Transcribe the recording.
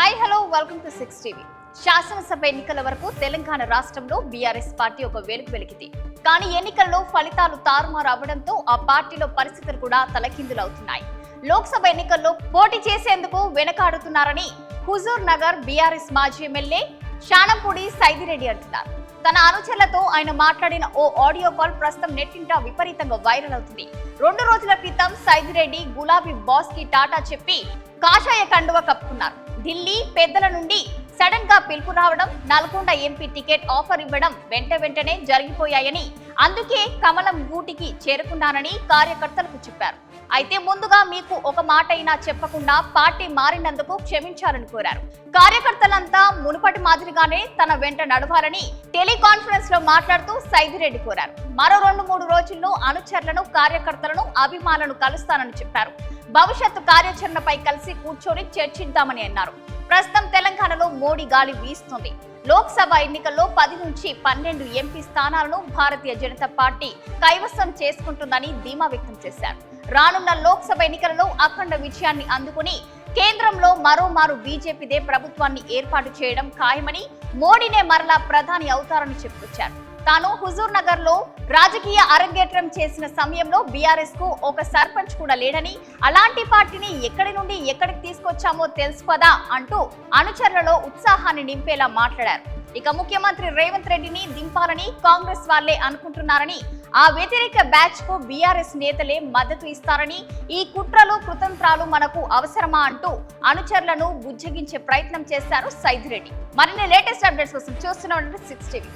Hi hello welcome to 6 TV. శాసనసభ ఎన్నికల వరకు తెలంగాణ రాష్ట్రంలో బీఆర్ఎస్ పార్టీ ఒక వెలుగు వెలికింది. కానీ ఎన్నికల్లో ఫలితాలు తారుమారు అవ్వడంతో ఆ పార్టీలో పరిస్థితులు కూడా తలకిందులవుతున్నాయి. లోక్సభ ఎన్నికల్లో పోటీ చేసేందుకు వెనకాడుతున్నారని హుజూర్ నగర్ బీఆర్ఎస్ మాజీ ఎమ్మెల్యే శానంపూడి సైదిరెడ్డి అంటున్నారు. తన అనుచరులతో ఆయన మాట్లాడిన ఓ ఆడియో కాల్ ప్రస్తుతం నెట్టింట విపరీతంగా వైరల్ అవుతుంది. 2 రోజుల క్రితం సైదిరెడ్డి గులాబీ బాస్ కి టాటా చెప్పి కాషాయ కండువ కప్పుకున్నారు. ఢిల్లీ పెద్దల నుండి సడన్ గా పిలుపు రావడం, నల్గొండ ఎంపీ టికెట్ ఆఫర్ ఇవ్వడం వెంటనే జరిగిపోయాయని, అందుకే కమలం గూటికి చేరుకున్నానని కార్యకర్తలకు చెప్పారు. అయితే ముందుగా మీకు ఒక మాట అయినా చెప్పకుండా పార్టీ మారినందుకు క్షమించాలని కోరారు. కార్యకర్తలంతా మునుపటి మాదిరిగానే తన వెంట నడవాలని టెలికాన్ఫరెన్స్ లో మాట్లాడుతూ సైదిరెడ్డి కోరారు. మరో 2-3 రోజుల్లో అనుచరులను, కార్యకర్తలను, అభిమానులను కలుస్తానని చెప్పారు. భవిష్యత్తు కార్యాచరణపై కలిసి కూర్చొని చర్చిద్దామని అన్నారు. ప్రస్తుతం తెలంగాణలో మోడీ గాలి వీస్తుంది. లోక్సభ ఎన్నికల్లో 10 నుంచి 12 ఎంపీ స్థానాలను భారతీయ జనతా పార్టీ కైవసం చేసుకుంటుందని ధీమా వ్యక్తం చేశారు. రానున్న లోక్సభ ఎన్నికలలో అఖండ విజయాన్ని అందుకుని కేంద్రంలో మరోమారు బీజేపీదే ప్రభుత్వాన్ని ఏర్పాటు చేయడం ఖాయమని, మోడీనే మరలా ప్రధాని అవుతారని చెప్పుకొచ్చారు. తాను హుజూర్ నగర్ లో రాజకీయ అరంగేట్రం చేసిన సమయంలో బీఆర్ఎస్ కు ఒక సర్పంచ్ కూడా లేడని, అలాంటి పార్టీని ఎక్కడి నుండి ఎక్కడికి తీసుకొచ్చామో తెలుసు కదా అంటూ అనుచరులలో ఉత్సాహాన్ని నింపేలా మాట్లాడారు. ఇక ముఖ్యమంత్రి రేవంత్ రెడ్డిని దింపాలని కాంగ్రెస్ వాళ్లే అనుకుంటున్నారని, ఆ వ్యతిరేక బ్యాచ్ కు బీఆర్ఎస్ నేతలే మద్దతు ఇస్తారని, ఈ కుట్రలు కుతంత్రాలు మనకు అవసరమా అంటూ అనుచరులను బుజ్జగించే ప్రయత్నం చేశారు సైదిరెడ్డి. మరిన్ని లేటెస్ట్ అప్డేట్స్ కోసం చూస్తూనే ఉండండి 6 టీవీ.